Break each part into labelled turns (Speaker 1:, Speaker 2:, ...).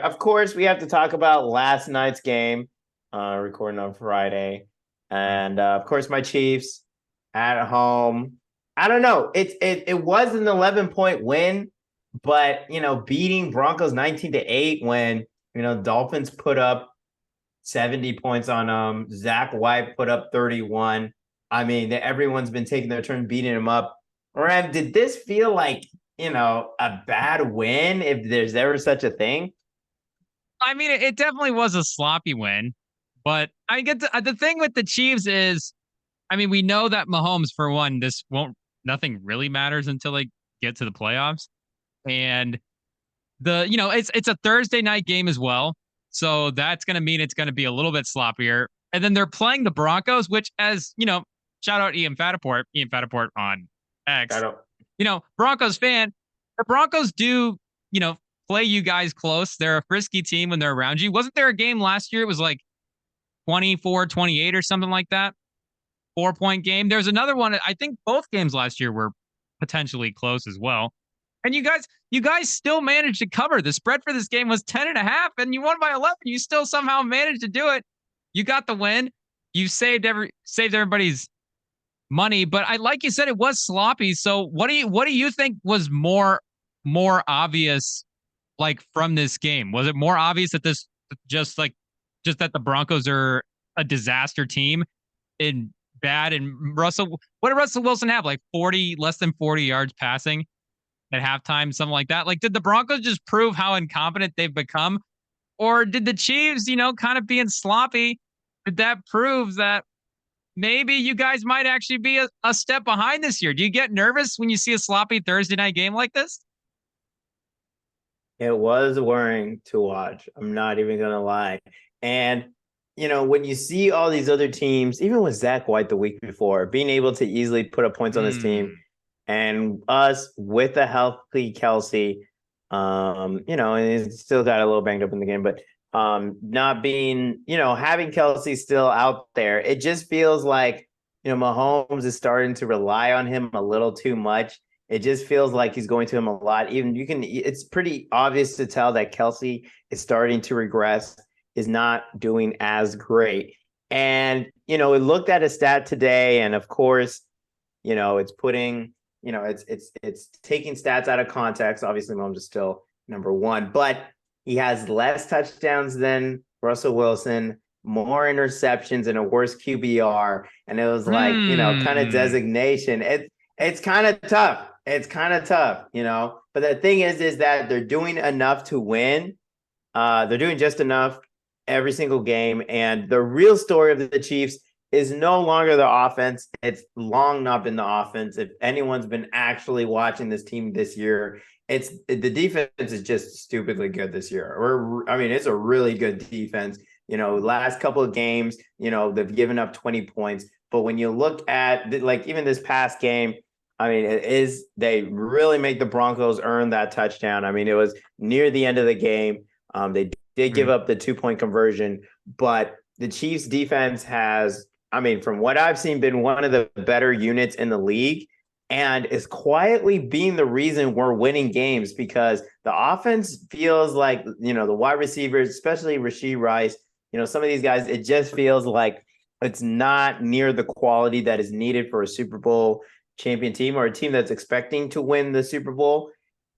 Speaker 1: Of course, we have to talk about last night's game, recording on Friday. And of course, my Chiefs at home. I don't know. It was an 11-point win, but beating Broncos 19-8 when Dolphins put up 70 points on them. Zach White put up 31. I mean, everyone's been taking their turn beating him up. Rem, did this feel like a bad win if there's ever such a thing?
Speaker 2: I mean, it definitely was a sloppy win, but I get the thing with the Chiefs is, I mean, we know that Mahomes, for one, this won't, nothing really matters until they get to the playoffs. And it's a Thursday night game as well. So that's going to mean it's going to be a little bit sloppier. And then they're playing the Broncos, which, as shout out Ian Fataport on
Speaker 1: I
Speaker 2: X,
Speaker 1: don't.
Speaker 2: Broncos fan. The Broncos do, you know, play you guys close. They're a frisky team when they're around you. Wasn't there a game last year? It was like 24-28 or something like that. 4-point game. There's another one. I think both games last year were potentially close as well. And you guys still managed to cover. The spread for this game was 10.5, and you won by 11. You still somehow managed to do it. You got the win. You saved everybody's money, but I like you said it was sloppy. So what do you think was more obvious, like, from this game? Was it more obvious that this just like just that the Broncos are a disaster team and bad, and what did Russell Wilson have, like 40, less than 40 yards passing at halftime, something like that? Like, did the Broncos just prove how incompetent they've become? Or did the Chiefs, kind of being sloppy, did that prove that maybe you guys might actually be a step behind this year? Do you get nervous when you see a sloppy Thursday night game like this?
Speaker 1: It was worrying to watch. I'm not even gonna lie. And when you see all these other teams, even with Zach White the week before, being able to easily put up points on this team,
Speaker 2: Hmm.
Speaker 1: and us with a healthy Kelsey, and he's still got a little banged up in the game, but not being, having Kelsey still out there, it just feels like Mahomes is starting to rely on him a little too much. It just feels like he's going to him a lot. Even it's pretty obvious to tell that Kelsey is starting to regress, is not doing as great. And, we looked at a stat today, and of course, it's putting, it's taking stats out of context. Obviously, Mahomes is still number one, but he has less touchdowns than Russell Wilson, more interceptions, and a worse QBR. And it was like, kind of
Speaker 2: Hmm.
Speaker 1: designation. It's kind of tough. It's kind of tough. But the thing is that they're doing enough to win. They're doing just enough every single game. And the real story of the Chiefs is no longer the offense. It's long not been the offense. If anyone's been actually watching this team this year, it's the defense is just stupidly good this year. I mean, it's a really good defense. Last couple of games, they've given up 20 points. But when you look at like even this past game, I mean, they really make the Broncos earn that touchdown. I mean, it was near the end of the game. They did give
Speaker 2: Hmm.
Speaker 1: up the 2-point conversion, but the Chiefs defense has, I mean, from what I've seen, been one of the better units in the league, and is quietly being the reason we're winning games because the offense feels like, the wide receivers, especially Rashee Rice, some of these guys, it just feels like it's not near the quality that is needed for a Super Bowl champion team or a team that's expecting to win the Super Bowl.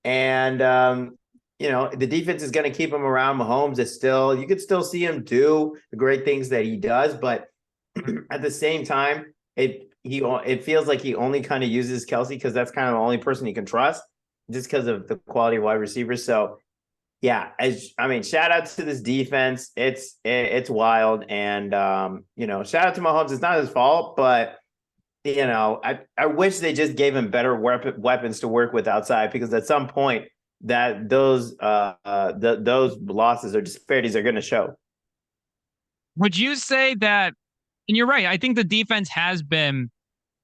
Speaker 1: And the defense is going to keep him around. Mahomes is still, you could still see him do the great things that he does, but at the same time, it feels like he only kind of uses Kelsey because that's kind of the only person he can trust, just because of the quality of wide receivers. So yeah, I mean, shout out to this defense. It's wild, and shout out to Mahomes. It's not his fault, but I wish they just gave him better weapons to work with outside, because at some point that those losses or disparities are going to show.
Speaker 2: Would you say that, and you're right, I think the defense has been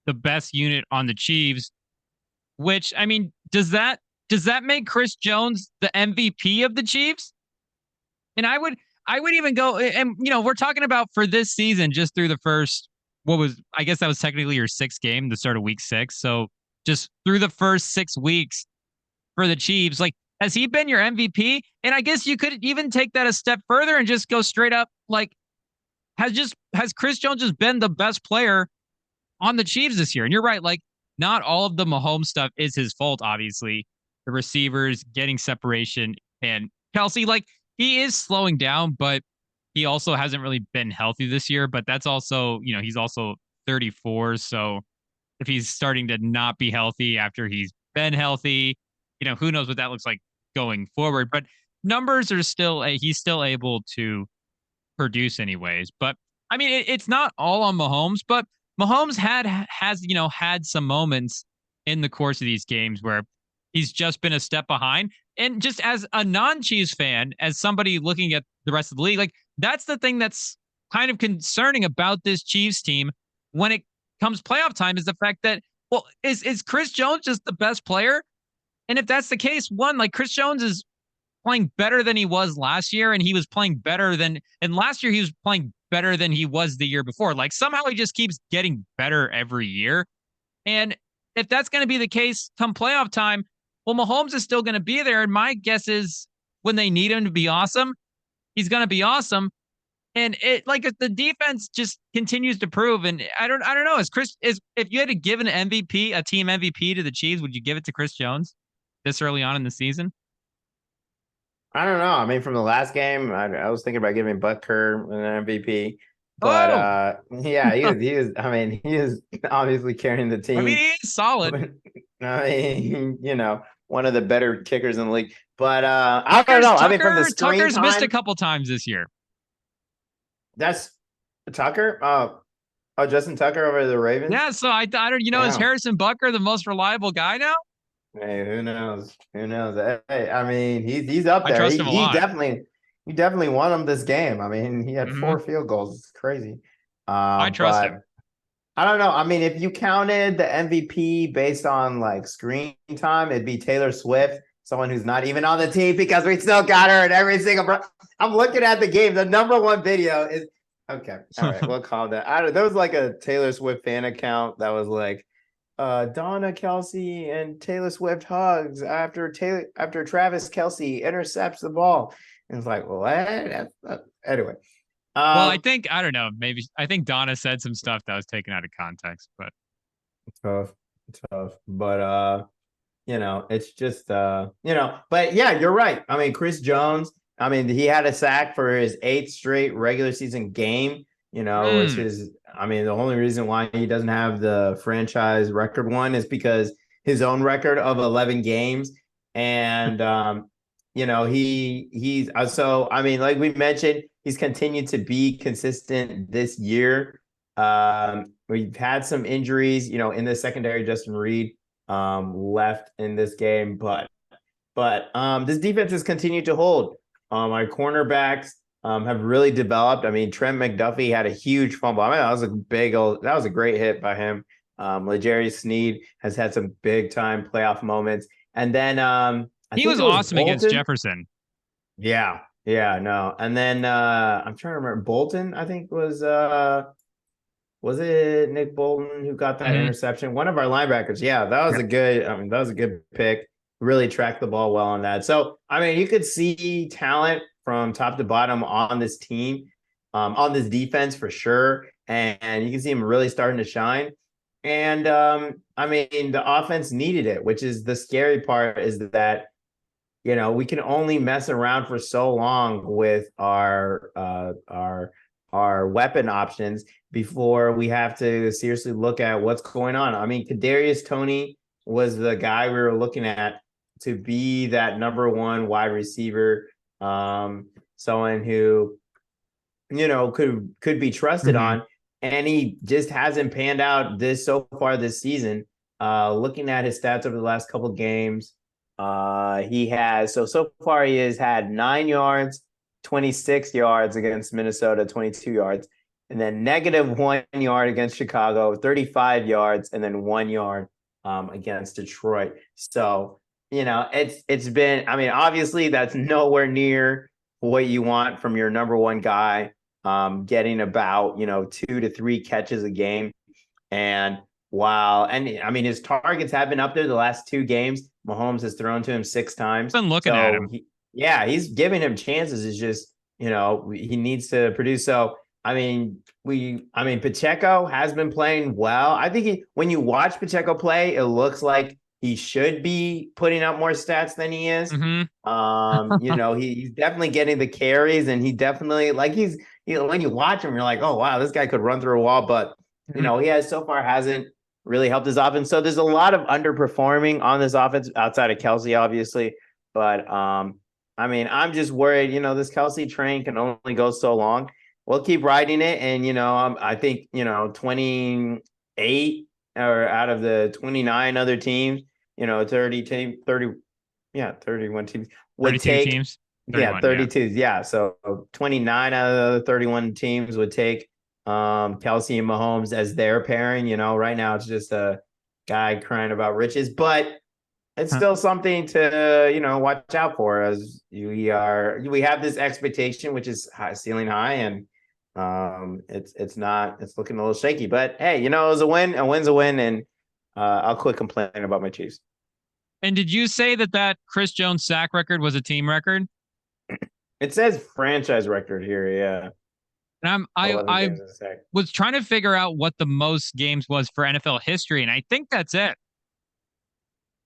Speaker 2: the best unit on the Chiefs, which, I mean, does that make Chris Jones the MVP of the Chiefs? And I would even go, and we're talking about for this season, just through the first, what was, I guess that was technically your sixth game, the start of week 6. So just through the first 6 weeks for the Chiefs, like, Has he been your MVP? And I guess you could even take that a step further and just go straight up like has Chris Jones just been the best player on the Chiefs this year? And you're right, like not all of the Mahomes stuff is his fault, obviously. The receivers getting separation and Kelsey, like he is slowing down, but he also hasn't really been healthy this year. But that's also, he's also 34. So if he's starting to not be healthy after he's been healthy, who knows what that looks like going forward. But numbers are still, he's still able to produce anyways. But I mean, it's not all on Mahomes, but Mahomes had some moments in the course of these games where he's just been a step behind. And just as a non-Chiefs fan, as somebody looking at the rest of the league, like that's the thing that's kind of concerning about this Chiefs team when it comes playoff time is the fact that, well, is Chris Jones just the best player? And if that's the case, one, like Chris Jones is playing better than he was last year, and he was playing and last year he was playing better than he was the year before. Like somehow he just keeps getting better every year. And if that's going to be the case come playoff time, well, Mahomes is still going to be there. And my guess is when they need him to be awesome, he's going to be awesome. And it like the defense just continues to prove. And I don't know. If you had to give an MVP, a team MVP to the Chiefs, would you give it to Chris Jones this early on in the season?
Speaker 1: I don't know. I mean, from the last game, I was thinking about giving Butker an MVP, but
Speaker 2: Oh,
Speaker 1: yeah, he was. I mean, he is obviously carrying the
Speaker 2: I mean,
Speaker 1: team.
Speaker 2: he is solid.
Speaker 1: I mean, one of the better kickers in the league. But I don't know. I mean, from the screen
Speaker 2: Tucker's missed a
Speaker 1: time,
Speaker 2: couple times this year.
Speaker 1: that's Tucker. Oh, Justin Tucker over the Ravens.
Speaker 2: Yeah, so I don't, is
Speaker 1: Damn.
Speaker 2: Harrison Butker the most reliable guy now?
Speaker 1: Hey, who knows? Who knows? Hey, I mean, he's up
Speaker 2: I
Speaker 1: there.
Speaker 2: trust him a lot.
Speaker 1: He definitely won him this game. I mean, he had
Speaker 2: Hmm.
Speaker 1: 4 field goals. It's crazy.
Speaker 2: I trust
Speaker 1: But
Speaker 2: him.
Speaker 1: I don't know. I mean, if you counted the MVP based on like screen time, it'd be Taylor Swift, someone who's not even on the team because we still got her in every single. I'm looking at the game. The number one video is okay. All right, we'll call that. There was like a Taylor Swift fan account that was like, Donna Kelsey and Taylor Swift hugs after Travis Kelsey intercepts the ball. And it's like, well, anyway.
Speaker 2: Well, I don't know. Maybe I think Donna said some stuff that was taken out of context, but
Speaker 1: Tough, tough. But it's just but yeah, you're right. I mean, Chris Jones, I mean, he had a sack for his 8th straight regular season game, which is I mean, the only reason why he doesn't have the franchise record one is because his own record of 11 games. And he's so I mean, like we mentioned, he's continued to be consistent this year. We've had some injuries, in the secondary. Justin Reed left in this game, but this defense has continued to hold. Our cornerbacks have really developed. I mean, Trent McDuffie had a huge fumble. I mean, that was a great hit by him. L'Jarius Sneed has had some big time playoff moments, and then I
Speaker 2: he
Speaker 1: think
Speaker 2: was
Speaker 1: it was
Speaker 2: awesome against
Speaker 1: Bolton.
Speaker 2: Jefferson.
Speaker 1: Yeah, no, and then I'm trying to remember. Bolton, I think was it Nick Bolton who got that
Speaker 2: Hmm.
Speaker 1: interception? One of our linebackers. Yeah, that was a good pick. Really tracked the ball well on that. So, I mean, you could see talent from top to bottom on this team, on this defense for sure. And you can see him really starting to shine. And I mean, the offense needed it, which is the scary part is that, we can only mess around for so long with our weapon options before we have to seriously look at what's going on. I mean, Kadarius Toney was the guy we were looking at to be that number one wide receiver, someone who could be trusted
Speaker 2: Hmm.
Speaker 1: on, and he just hasn't panned out so far this season. Looking at his stats over the last couple of games, he has so far he has had 9 yards, 26 yards against Minnesota, 22 yards, and then -1 yard against Chicago, 35 yards, and then 1 yard against Detroit. So, it's been, I mean, obviously that's nowhere near what you want from your number one guy, getting about, 2 to 3 catches a game. And I mean, his targets have been up there the last 2 games, Mahomes has thrown to him 6 times.
Speaker 2: Been looking at
Speaker 1: So
Speaker 2: him.
Speaker 1: yeah, he's giving him chances. It's just, he needs to produce. So Pacheco has been playing well. I think when you watch Pacheco play, it looks like he should be putting up more stats than he is. He's definitely getting the carries, and he definitely when you watch him, you're like, oh wow, this guy could run through a wall. But he has so far hasn't really helped his offense. So there's a lot of underperforming on this offense outside of Kelsey, obviously. But I'm just worried. This Kelsey train can only go so long. We'll keep riding it, and I think 28 or out of the 29 other teams, 31 teams would
Speaker 2: 32
Speaker 1: take.
Speaker 2: teams. 31,
Speaker 1: Yeah, 32. Yeah. So 29 out of the 31 teams would take Kelsey and Mahomes as their pairing. Right now it's just a guy crying about riches, but it's still something to watch out for, as we have this expectation, which is ceiling high, and it's looking a little shaky. But hey, it was a win. A win's a win, and I'll quit complaining about my Chiefs.
Speaker 2: And did you say that Chris Jones sack record was a team record?
Speaker 1: It says franchise record here, yeah.
Speaker 2: And I was trying to figure out what the most games was for NFL history, and I think that's it.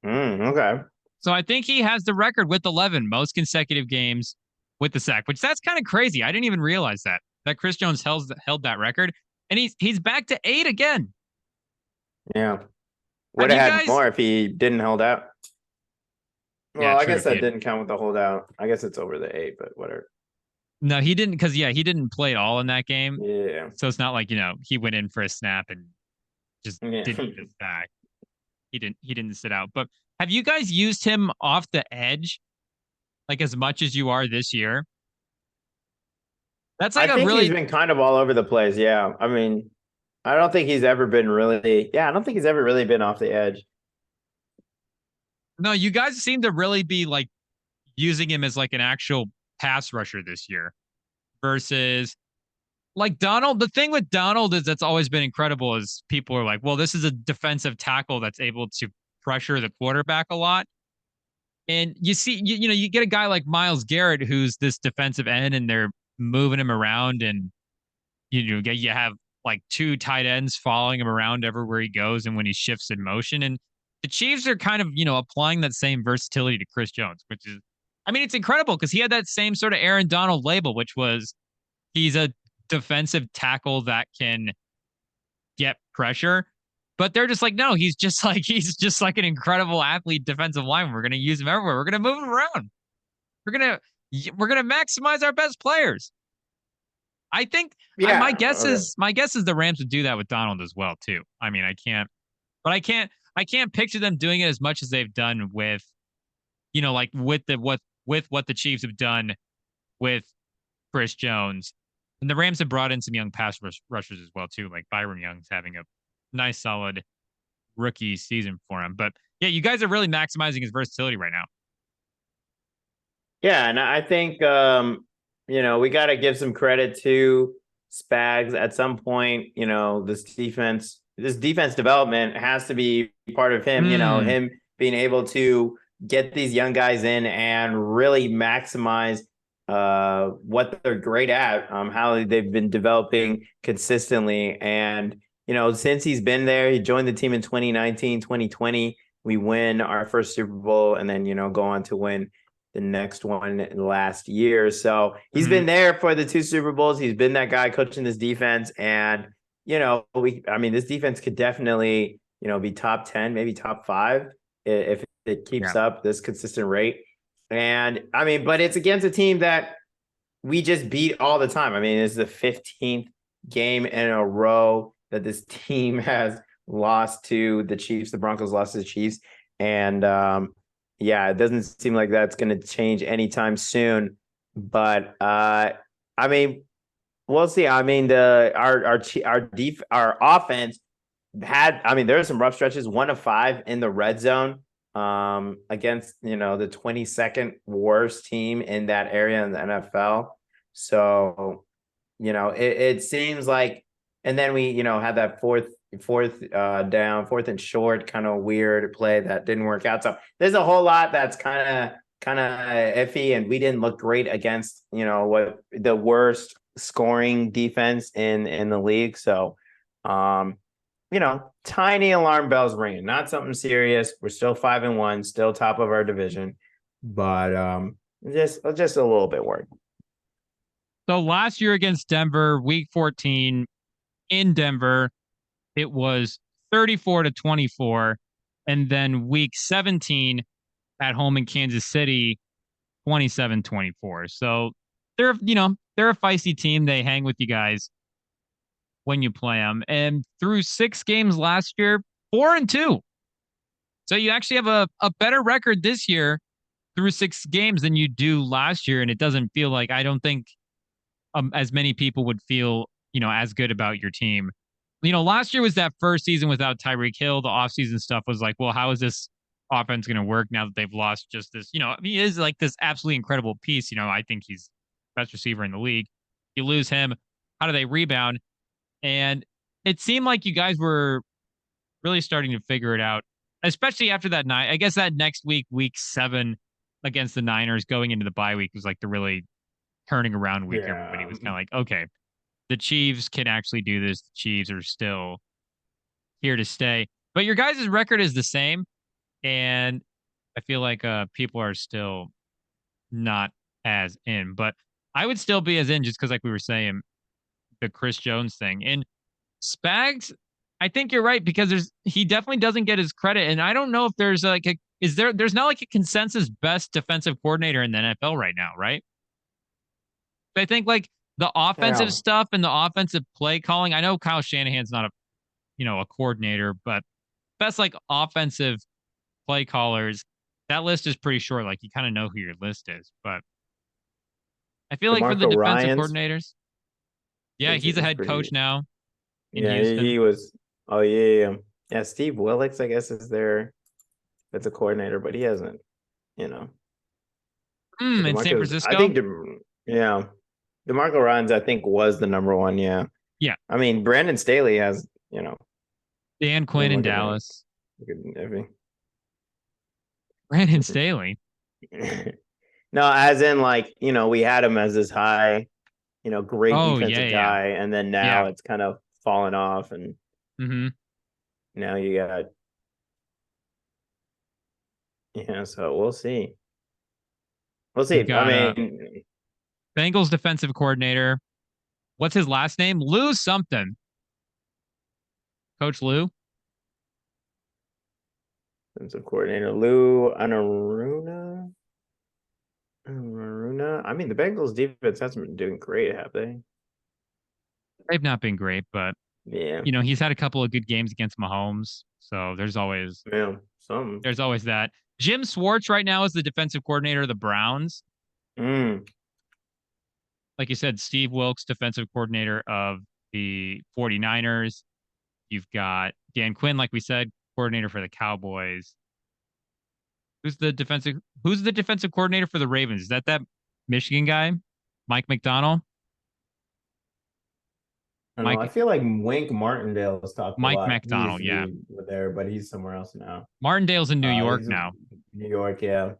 Speaker 1: Okay.
Speaker 2: So I think he has the record with 11 most consecutive games with the sack, which that's kind of crazy. I didn't even realize that Chris Jones held that record, and he's back to 8 again.
Speaker 1: Yeah, would have had more if he didn't hold out. Well, I guess that didn't count with the holdout. I guess it's over the 8, but whatever.
Speaker 2: No, he didn't, because he didn't play at all in that game.
Speaker 1: Yeah.
Speaker 2: So it's not like he went in for a snap and just didn't get back. He didn't sit out. But have you guys used him off the edge, like as much as you are this year? That's like
Speaker 1: I think he's been kind of all over the place. Yeah, I don't think he's ever been really. Yeah, I don't think he's ever really been off the edge.
Speaker 2: No, you guys seem to really be like using him as like an actual pass rusher this year versus like Donald. The thing with Donald is that's always been incredible is people are like, well, this is a defensive tackle that's able to pressure the quarterback a lot. And you see, you get a guy like Myles Garrett, who's this defensive end, and they're moving him around, and you have like 2 tight ends following him around everywhere he goes and when he shifts in motion. And the Chiefs are kind of, applying that same versatility to Chris Jones, which is, it's incredible because he had that same sort of Aaron Donald label, which was he's a defensive tackle that can get pressure. But they're just like, no, he's just like an incredible athlete, defensive lineman. We're going to use him everywhere. We're going to move him around. We're going to maximize our best players. I think my guess is the Rams would do that with Donald as well too. I can't picture them doing it as much as they've done with, with what the Chiefs have done with Chris Jones. And the Rams have brought in some young pass rushers as well too. Like Byron Young's having a nice, solid rookie season for him. But yeah, you guys are really maximizing his versatility right now.
Speaker 1: Yeah, and I think we got to give some credit to Spags at some point. This defense development has to be part of him. Him being able to get these young guys in and really maximize what they're great at, how they've been developing consistently. And since he's been there, he joined the team in 2019, 2020. We win our first Super Bowl, and then go on to win the next one last year. So he's been there for the 2 Super Bowls. He's been that guy coaching this defense. And, this defense could definitely, be top 10, maybe top 5 if it keeps up this consistent rate. And but it's against a team that we just beat all the time. It's the 15th game in a row that this team has lost to the Chiefs. The Broncos lost to the Chiefs. And, it doesn't seem like that's going to change anytime soon. But we'll see. Our offense had. There were some rough stretches. 1 of 5 in the red zone against the 22nd worst team in that area in the NFL. So it seems like, and then we had that 4th fourth down, fourth and short, kind of weird play that didn't work out. So there's a whole lot that's kind of iffy, and we didn't look great against what the worst scoring defense in the league. So, tiny alarm bells ringing. Not something serious. We're still 5-1, still top of our division, but just a little bit worried.
Speaker 2: So last year against Denver, week 14 in Denver, it was 34-24. And then week 17 at home in Kansas City, 27-24. So they're a feisty team. They hang with you guys when you play them. And through 6 games last year, 4-2. So you actually have a better record this year through 6 games than you do last year. And it doesn't feel like, I don't think as many people would feel, as good about your team. Last year was that first season without Tyreek Hill. The offseason stuff was like, well, how is this offense going to work now that they've lost just this? He is like this absolutely incredible piece. I think he's best receiver in the league. You lose him. How do they rebound? And it seemed like you guys were really starting to figure it out, especially after that night. I guess that next week, week 7 against the Niners going into the bye week was like the really turning around week.
Speaker 1: Yeah.
Speaker 2: Everybody was kind of like, okay, the Chiefs can actually do this. The Chiefs are still here to stay. But your guys' record is the same. And I feel like people are still not as in. But I would still be as in just because, like we were saying, the Chris Jones thing. And Spags, I think you're right because he definitely doesn't get his credit. And I don't know if there's there's not like a consensus best defensive coordinator in the NFL right now, right? I think like the offensive stuff and the offensive play calling. I know Kyle Shanahan's not a coordinator, but best like offensive play callers, that list is pretty short. Like you kind of know who your list is, but I feel like for the
Speaker 1: DeMarco
Speaker 2: defensive
Speaker 1: Ryans,
Speaker 2: coordinators, yeah, he's a head coach now in
Speaker 1: yeah,
Speaker 2: Houston.
Speaker 1: he was. Oh yeah. Yeah, Steve Willicks, I guess, is there. That's a coordinator, but he hasn't.
Speaker 2: In San Francisco.
Speaker 1: I think. Yeah, DeMarco Ryans, I think, was the number one. Yeah.
Speaker 2: Yeah.
Speaker 1: I mean, Brandon Staley has.
Speaker 2: Dan Quinn in Dallas. Brandon Staley.
Speaker 1: No, as in like we had him as this high, great defensive guy, and then now it's kind of fallen off, and now you got. Yeah, so we'll see. We'll see. I mean,
Speaker 2: Bengals defensive coordinator. What's his last name? Lou something. Coach Lou.
Speaker 1: Defensive coordinator Lou Anarumo. I mean, the Bengals defense hasn't been doing great, have they?
Speaker 2: They've not been great, but
Speaker 1: yeah,
Speaker 2: he's had a couple of good games against Mahomes, so there's always There's always that. Jim Schwartz right now is the defensive coordinator of the Browns. Like you said, Steve Wilkes, defensive coordinator of the 49ers. You've got Dan Quinn, like we said, coordinator for the Cowboys. Who's the defensive coordinator for the Ravens? Is that Michigan guy? Mike McDonald?
Speaker 1: I feel like Wink Martindale has talked a lot.
Speaker 2: Mike McDonald, yeah.
Speaker 1: There, but he's somewhere else now.
Speaker 2: Martindale's in New York now.
Speaker 1: New York, yeah.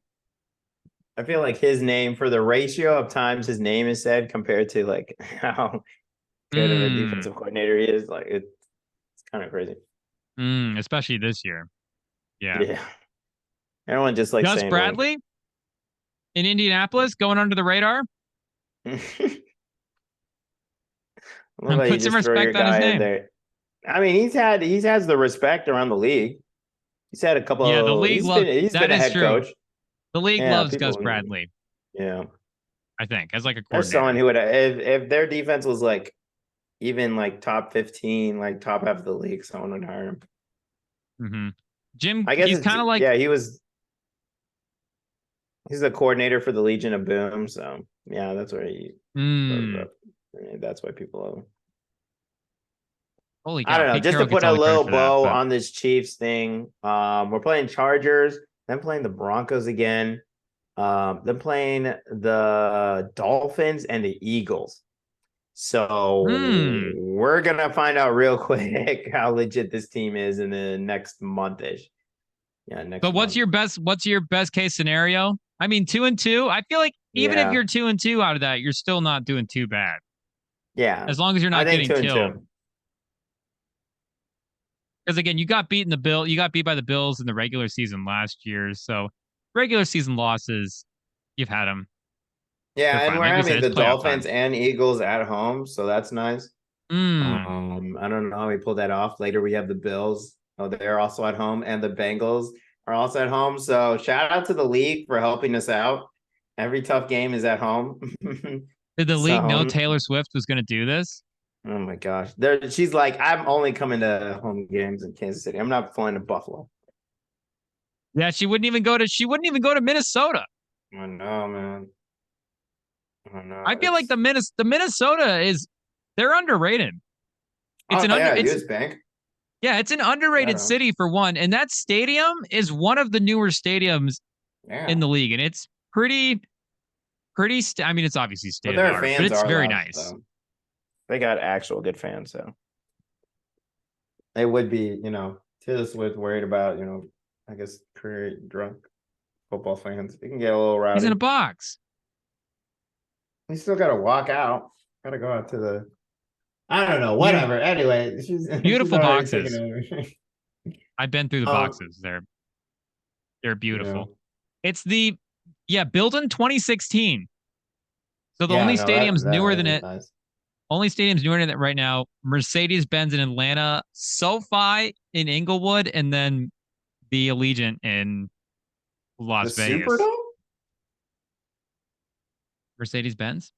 Speaker 1: I feel like his name, for the ratio of times his name is said compared to like how good of a defensive coordinator he is, like it's kind of crazy.
Speaker 2: Especially this year.
Speaker 1: Yeah. Everyone just like
Speaker 2: Gus Bradley in Indianapolis going under the radar. Put some respect on his name.
Speaker 1: There. I mean, he has the respect around the league. He's had a couple.
Speaker 2: Yeah, the league loves.
Speaker 1: He's been a head coach.
Speaker 2: The league loves Gus Bradley.
Speaker 1: Yeah,
Speaker 2: I think as like a coordinator.
Speaker 1: There's someone who would, if their defense was like even like top 15, like top half of the league, someone would hire him.
Speaker 2: Jim,
Speaker 1: I guess
Speaker 2: he's kind of like
Speaker 1: he's the coordinator for the Legion of Boom, so yeah, that's where he. That's why people love him.
Speaker 2: Holy cow.
Speaker 1: I don't know. Just to put a little bow on this Chiefs thing, we're playing Chargers, then playing the Broncos again, then playing the Dolphins and the Eagles. So
Speaker 2: Hmm.
Speaker 1: we're gonna find out real quick how legit this team is in the next monthish. Yeah,
Speaker 2: So
Speaker 1: next month.
Speaker 2: what's your best case scenario? I mean, 2-2. I feel like even if
Speaker 1: Yeah,
Speaker 2: you're 2-2 out of that, you're still not doing too bad.
Speaker 1: yeah.
Speaker 2: As long as you're
Speaker 1: I
Speaker 2: not
Speaker 1: think
Speaker 2: getting
Speaker 1: two and
Speaker 2: killed.
Speaker 1: two.
Speaker 2: Because again, you got beat by the Bills in the regular season last year. So regular season losses, you've had them. They're
Speaker 1: Yeah, and
Speaker 2: fine.
Speaker 1: we're
Speaker 2: Like we said,
Speaker 1: having
Speaker 2: it's
Speaker 1: the
Speaker 2: playoff
Speaker 1: Dolphins
Speaker 2: time.
Speaker 1: and Eagles at home, so that's nice.
Speaker 2: Hmm.
Speaker 1: I don't know how we pulled that off. Later, we have the Bills. Oh, they're also at home, and the Bengals are also at home. So shout out to the league for helping us out. Every tough game is at home.
Speaker 2: Did the league know
Speaker 1: So,
Speaker 2: Taylor Swift was going to do this?
Speaker 1: oh my gosh, there she's like, I'm only coming to home games in Kansas City. I'm not flying to Buffalo.
Speaker 2: Yeah, she wouldn't even go to Minnesota.
Speaker 1: I know, man. I know.
Speaker 2: I feel like
Speaker 1: It's
Speaker 2: the Minnesota is they're underrated. It's
Speaker 1: oh
Speaker 2: an
Speaker 1: yeah,
Speaker 2: it's
Speaker 1: US Bank.
Speaker 2: yeah, it's an
Speaker 1: Shout
Speaker 2: underrated
Speaker 1: out.
Speaker 2: city for one, and that stadium is one of the newer stadiums in
Speaker 1: Yeah,
Speaker 2: the league, and it's I mean, it's obviously
Speaker 1: but
Speaker 2: state of the
Speaker 1: their
Speaker 2: art, but
Speaker 1: fans
Speaker 2: it's
Speaker 1: are
Speaker 2: very
Speaker 1: loud
Speaker 2: nice.
Speaker 1: though. They got actual good fans, so it would be, Taylor Swift worried about, I guess career drunk football fans. It can get a little
Speaker 2: He's in a
Speaker 1: rowdy.
Speaker 2: box.
Speaker 1: You still got to walk out. Got to go out to the. I don't know.
Speaker 2: Beautiful,
Speaker 1: Whatever. Anyway, she's
Speaker 2: beautiful
Speaker 1: already taken
Speaker 2: boxes.
Speaker 1: over.
Speaker 2: I've been through the
Speaker 1: um,
Speaker 2: boxes. They're
Speaker 1: you
Speaker 2: beautiful.
Speaker 1: know,
Speaker 2: It's the yeah, built in 2016. So the
Speaker 1: yeah,
Speaker 2: only
Speaker 1: no, that
Speaker 2: stadium's
Speaker 1: that
Speaker 2: newer than
Speaker 1: is
Speaker 2: it.
Speaker 1: nice.
Speaker 2: Only stadiums newer than it right now. Mercedes Benz in Atlanta, SoFi in Inglewood, and then the Allegiant in
Speaker 1: The
Speaker 2: Las Vegas.
Speaker 1: Superdome?
Speaker 2: Mercedes Benz?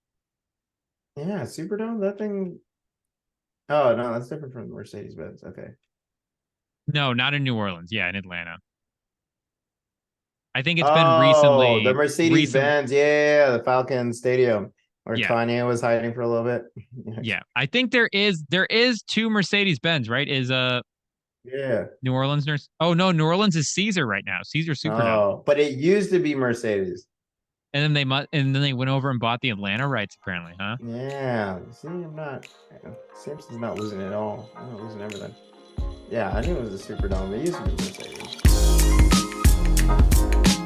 Speaker 1: Yeah, Superdome. That thing. Oh no, that's different from Mercedes Benz. Okay.
Speaker 2: No, not in New Orleans. Yeah, in Atlanta. I think it's been
Speaker 1: Oh, the Mercedes
Speaker 2: recent.
Speaker 1: Benz. Yeah, the Falcon Stadium where
Speaker 2: Yeah,
Speaker 1: Kanye was hiding for a little bit.
Speaker 2: yeah. I think there is two Mercedes Benz. Right? Is
Speaker 1: Yeah.
Speaker 2: New Orleans nurse? Oh no, New Orleans is Caesar right now. Caesar Superdome.
Speaker 1: Oh, but it used to be Mercedes.
Speaker 2: And then they went over and bought the Atlanta rights. Apparently, huh?
Speaker 1: Yeah. See, I'm not. Samson's not losing it all. I'm not losing everything. Yeah, I knew it was a Superdome. It used to be Mercedes.